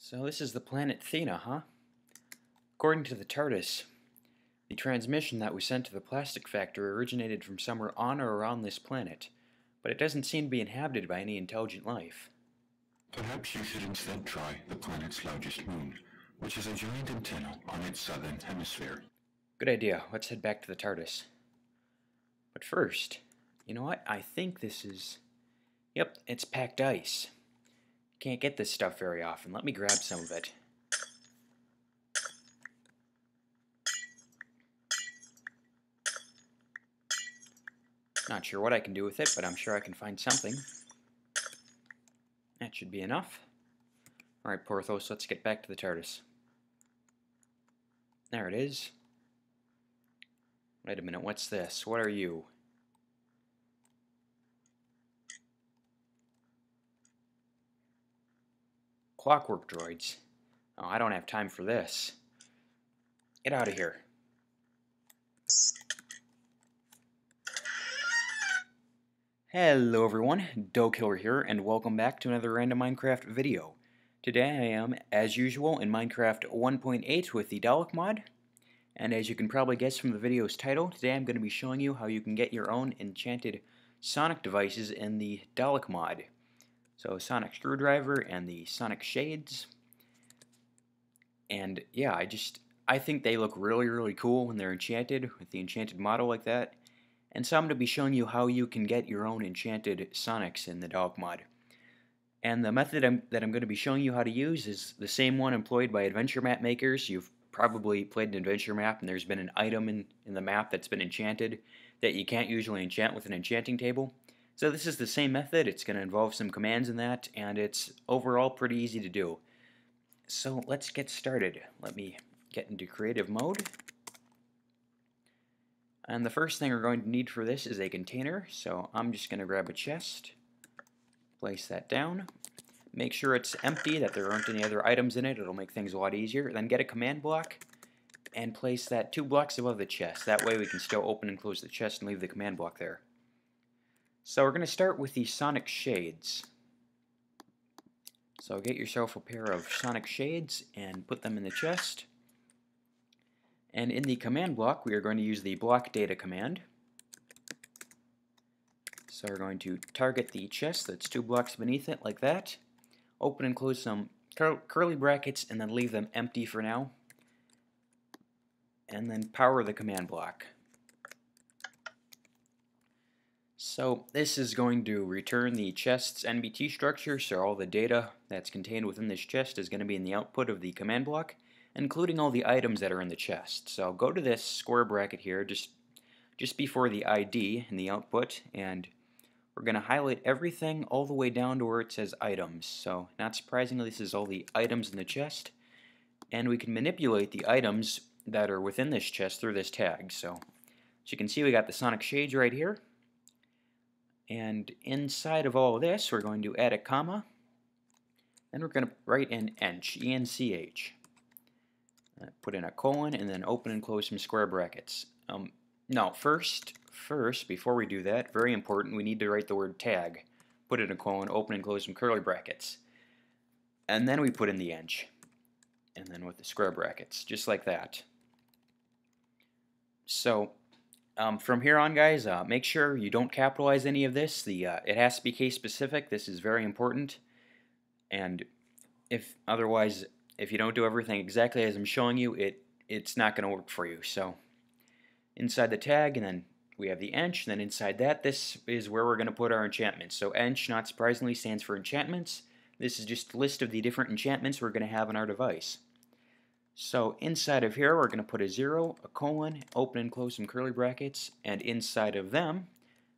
So this is the planet Thena, huh? According to the TARDIS, the transmission that we sent to the plastic factory originated from somewhere on or around this planet, but it doesn't seem to be inhabited by any intelligent life. Perhaps you should instead try the planet's largest moon, which is a giant antenna on its southern hemisphere. Good idea. Let's head back to the TARDIS. But first, you know what? I think this is... Yep, it's packed ice. Can't get this stuff very often. Let me grab some of it. Not sure what I can do with it, but I'm sure I can find something. That should be enough. Alright, Porthos, let's get back to the TARDIS. There it is. Wait a minute, what's this? What are you? Clockwork Droids. Oh, I don't have time for this. Get out of here. Hello everyone, Killer here, and welcome back to another random Minecraft video. Today I am, as usual, in Minecraft 1.8 with the Dalek Mod, and as you can probably guess from the video's title, today I'm going to be showing you how you can get your own enchanted sonic devices in the Dalek Mod. So sonic screwdriver and the sonic shades, and yeah, I think they look really cool when they're enchanted with the enchanted model like that. And so I'm going to be showing you how you can get your own enchanted sonics in the Dalek Mod. And the method that I'm going to be showing you how to use is the same one employed by adventure map makers. You've probably played an adventure map and there's been an item in the map that's been enchanted that you can't usually enchant with an enchanting table. So this is the same method. It's going to involve some commands in that, and it's overall pretty easy to do. So let's get started. Let me get into creative mode. And the first thing we're going to need for this is a container, so I'm just going to grab a chest, place that down, make sure it's empty, that there aren't any other items in it, it'll make things a lot easier, then get a command block, and place that 2 blocks above the chest. That way we can still open and close the chest and leave the command block there. So we're going to start with the sonic shades. So get yourself a pair of sonic shades and put them in the chest. And in the command block, we are going to use the block data command. So we're going to target the chest that's 2 blocks beneath it, like that. Open and close some curly brackets, and then leave them empty for now. And then power the command block. So this is going to return the chest's NBT structure, so all the data that's contained within this chest is going to be in the output of the command block, including all the items that are in the chest. So go to this square bracket here, just before the ID in the output, and we're going to highlight everything all the way down to where it says items. So not surprisingly, this is all the items in the chest, and we can manipulate the items that are within this chest through this tag. So as you can see, we got the sonic shades right here, and inside of all of this, we're going to add a comma, then we're going to write in ench, E-N-C-H. Put in a colon, and then open and close some square brackets. No, first, before we do that, very important, we need to write the word tag. Put in a colon, open and close some curly brackets. And then we put in the ench. And then with the square brackets, just like that. So, from here on, guys, make sure you don't capitalize any of this. It has to be case specific. This is very important. And if you don't do everything exactly as I'm showing you, it's not going to work for you. So inside the tag, and then we have the ench, and then inside that, this is where we're going to put our enchantments. So ench, not surprisingly, stands for enchantments. This is just a list of the different enchantments we're going to have on our device. So inside of here, we're going to put a 0, a colon, open and close some curly brackets, and inside of them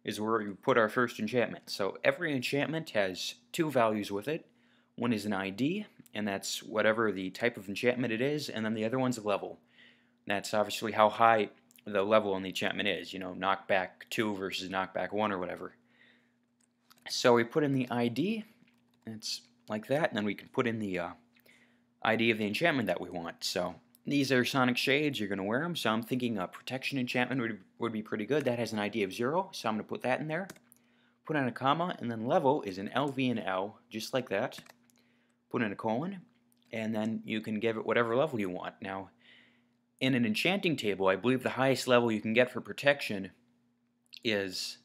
is where we put our first enchantment. So every enchantment has 2 values with it. One is an ID, and that's whatever the type of enchantment it is, and then the other one's a level. That's obviously how high the level on the enchantment is, you know, knockback 2 versus knockback 1 or whatever. So we put in the ID, it's like that, and then we can put in the ID of the enchantment that we want. So these are sonic shades, you're going to wear them, so I'm thinking a protection enchantment would be pretty good. That has an ID of 0, so I'm going to put that in there. Put in a comma, and then level is an LV and L, just like that. Put in a colon, and then you can give it whatever level you want. Now, in an enchanting table, I believe the highest level you can get for protection is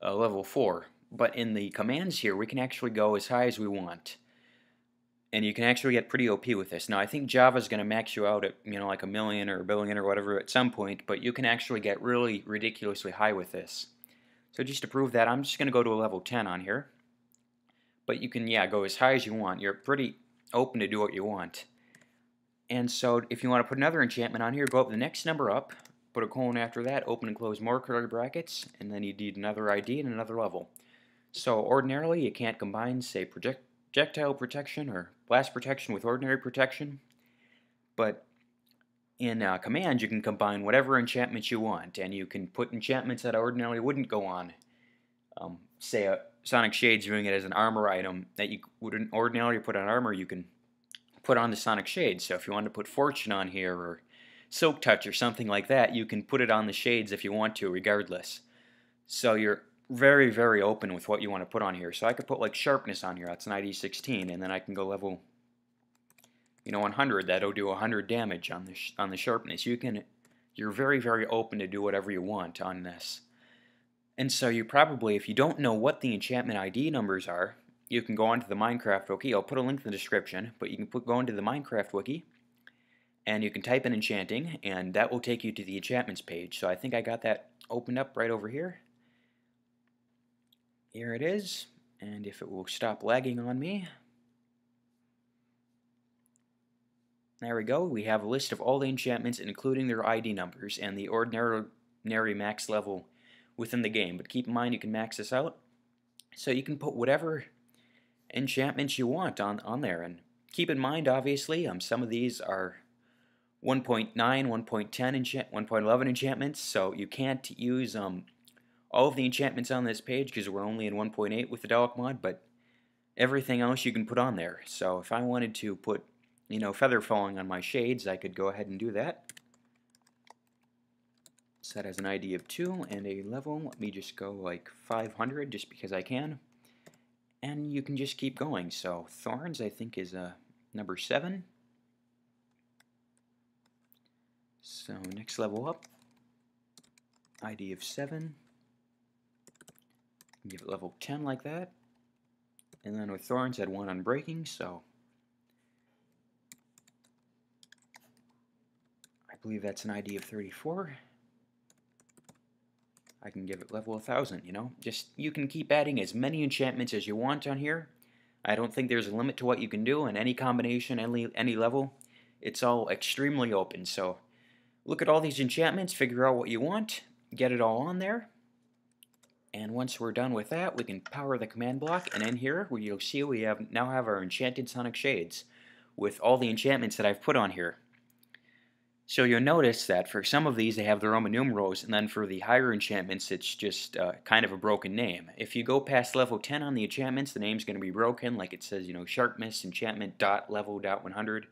level 4. But in the commands here, we can actually go as high as we want. And you can actually get pretty OP with this. Now, I think Java's going to max you out at, like a million or a billion or whatever at some point, but you can actually get really ridiculously high with this. So just to prove that, I'm just going to go to a level 10 on here. But you can, go as high as you want. You're pretty open to do what you want. And so if you want to put another enchantment on here, go up the next number up, put a colon after that, open and close more curly brackets, and then you need another ID and another level. So ordinarily you can't combine, say, projectile protection or blast protection with ordinary protection, but in command you can combine whatever enchantments you want, and you can put enchantments that ordinarily wouldn't go on. Say a Sonic Shade's doing it as an armor item that you wouldn't ordinarily put on armor, you can put on the Sonic Shade. So if you want to put Fortune on here or Silk Touch or something like that, you can put it on the shades if you want to, regardless. So you're very, very open with what you want to put on here. So I could put like Sharpness on here, that's an ID 16, and then I can go level 100, that'll do 100 damage on the Sharpness. You're very, very open to do whatever you want on this. And so you probably, if you don't know what the enchantment ID numbers are, you can go onto the Minecraft wiki. I'll put a link in the description, but you can go into the Minecraft wiki and you can type in enchanting, and that will take you to the enchantments page. So I think I got that opened up right over here. Here it is, and if it will stop lagging on me. There we go. We have a list of all the enchantments, including their ID numbers and the ordinary max level within the game. But keep in mind, you can max this out. So you can put whatever enchantments you want on there. And keep in mind, obviously, some of these are 1.9, 1.10, 1.11 enchantments, so you can't use all of the enchantments on this page because we're only in 1.8 with the Dalek Mod, but everything else you can put on there. So if I wanted to put, feather falling on my shades, I could go ahead and do that. Set as an ID of 2 and a level. Let me just go like 500 just because I can. And you can just keep going. So Thorns, I think, is number 7. So next level up, ID of 7. Give it level 10 like that. And then with Thorns, I had 1 on breaking, so I believe that's an ID of 34. I can give it level 1000, Just, you can keep adding as many enchantments as you want on here. I don't think there's a limit to what you can do in any combination, any level. It's all extremely open, so look at all these enchantments, figure out what you want, get it all on there. And once we're done with that, we can power the command block, and in here, you'll see we now have our enchanted Sonic Shades with all the enchantments that I've put on here. So you'll notice that for some of these, they have the Roman numerals, and then for the higher enchantments, it's just kind of a broken name. If you go past level 10 on the enchantments, the name's going to be broken, like it says, Sharpness, enchantment, dot, level, dot, 100.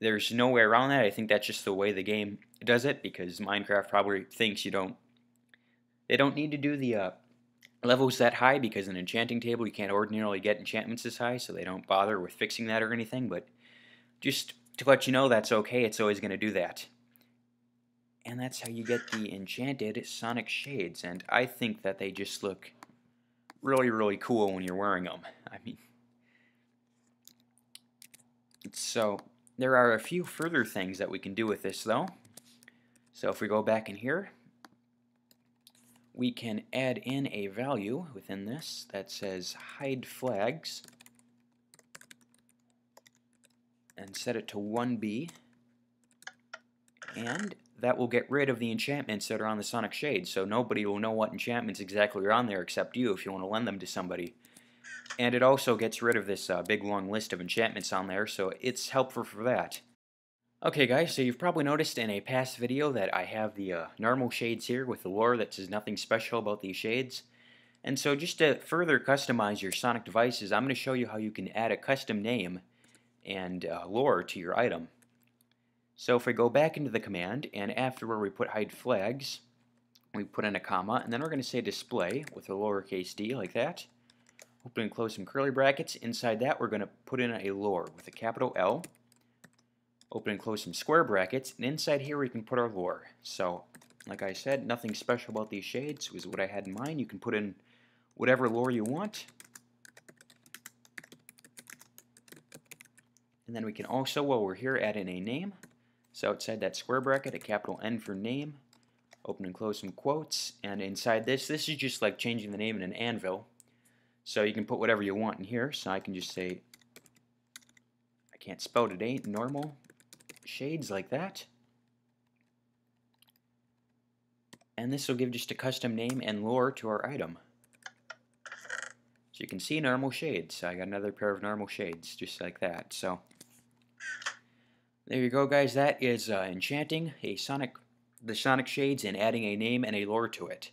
There's no way around that. I think that's just the way the game does it, because Minecraft probably thinks they don't need to do the levels that high, because in an enchanting table you can't ordinarily get enchantments this high, so they don't bother with fixing that or anything, but just to let you know that's okay, it's always going to do that. And that's how you get the enchanted Sonic Shades, and I think that they just look really, really cool when you're wearing them. So there are a few further things that we can do with this, though. So if we go back in here, we can add in a value within this that says hide flags and set it to 1B, and that will get rid of the enchantments that are on the Sonic Shade, so nobody will know what enchantments exactly are on there except you if you want to lend them to somebody. And it also gets rid of this big long list of enchantments on there, so it's helpful for that. Okay guys, so you've probably noticed in a past video that I have the normal shades here with the lore that says nothing special about these shades. And so just to further customize your Sonic devices, I'm going to show you how you can add a custom name and lore to your item. So if we go back into the command, and after where we put hide flags, we put in a comma, and then we're going to say display with a lowercase d like that. open and close some curly brackets. Inside that, we're going to put in a lore with a capital L. Open and close some square brackets, and inside here we can put our lore. So, like I said, nothing special about these shades was what I had in mind. You can put in whatever lore you want. And then we can also, while we're here, add in a name. So outside that square bracket, a capital N for name. Open and close some quotes. And inside this is just like changing the name in an anvil. So you can put whatever you want in here. So I can just say, I can't spell today, normal shades like that. And this will give just a custom name and lore to our item. So you can see normal shades. I got another pair of normal shades, just like that. So there you go, guys. That is enchanting the sonic shades and adding a name and a lore to it.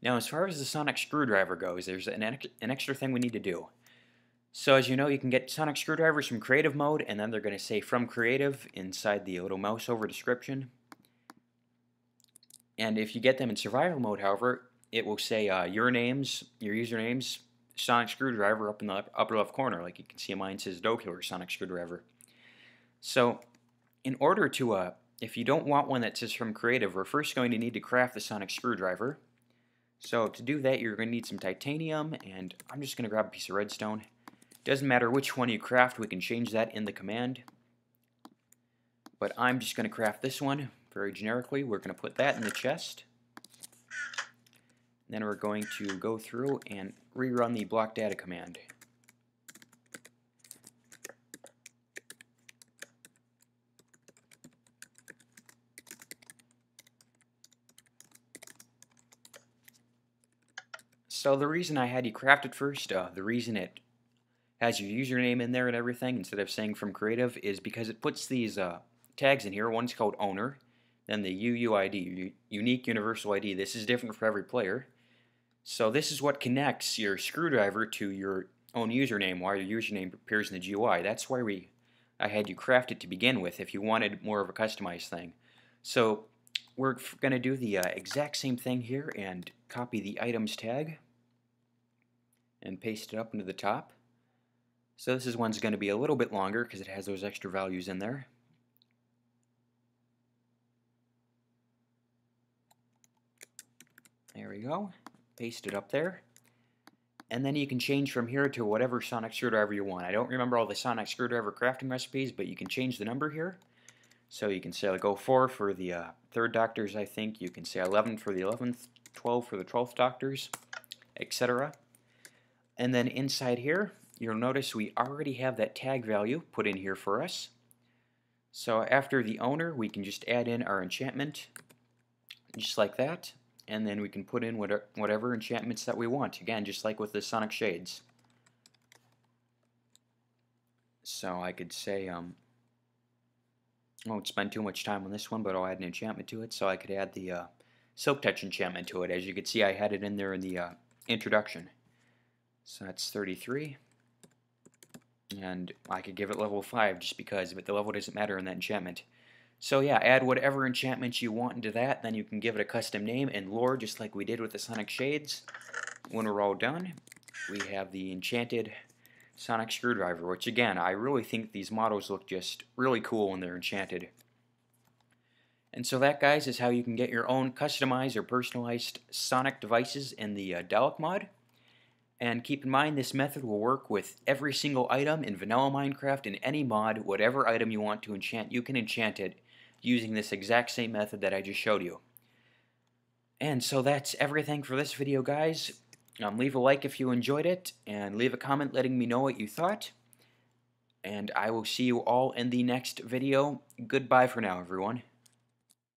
Now, as far as the sonic screwdriver goes, there's an extra thing we need to do. So as you know, you can get sonic screwdrivers from creative mode, and then they're going to say from creative inside the little mouse over description. And if you get them in survival mode, however, it will say your usernames, sonic screwdriver up in the upper left corner. Like you can see mine says Dokiller sonic screwdriver. So in order to, if you don't want one that says from creative, we're first going to need to craft the sonic screwdriver. So to do that, you're going to need some titanium, and I'm just going to grab a piece of redstone. Doesn't matter which one you craft, we can change that in the command. But I'm just going to craft this one very generically. We're going to put that in the chest. Then we're going to go through and rerun the block data command. So the reason I had you craft it first, the reason it has your username in there and everything instead of saying from creative is because it puts these tags in here. One's called owner, then the UUID, unique universal ID. This is different for every player. So this is what connects your screwdriver to your own username while your username appears in the GUI. That's why I had you craft it to begin with if you wanted more of a customized thing. So we're going to do the exact same thing here and copy the items tag and paste it up into the top. So this one's going to be a little bit longer because it has those extra values in there. There we go. Paste it up there. And then you can change from here to whatever sonic screwdriver you want. I don't remember all the sonic screwdriver crafting recipes, but you can change the number here. So you can say like 04 for the 3rd Doctors, I think. You can say 11 for the 11th, 12 for the 12th Doctors, etc. And then inside here, you'll notice we already have that tag value put in here for us. So after the owner, we can just add in our enchantment, just like that. And then we can put in whatever enchantments that we want. Again, just like with the sonic shades. So I could say, I won't spend too much time on this one, but I'll add an enchantment to it. So I could add the Silk Touch enchantment to it. As you can see, I had it in there in the introduction. So that's 33. And I could give it level 5 just because, but the level doesn't matter in that enchantment. So yeah, add whatever enchantments you want into that, then you can give it a custom name and lore just like we did with the Sonic Shades. When we're all done, we have the enchanted Sonic Screwdriver, which again, I really think these models look just really cool when they're enchanted. And so that, guys, is how you can get your own customized or personalized Sonic devices in the Dalek Mod. And keep in mind, this method will work with every single item in vanilla Minecraft in any mod. Whatever item you want to enchant, you can enchant it using this exact same method that I just showed you. And so that's everything for this video, guys. Leave a like if you enjoyed it, and leave a comment letting me know what you thought. And I will see you all in the next video. Goodbye for now, everyone.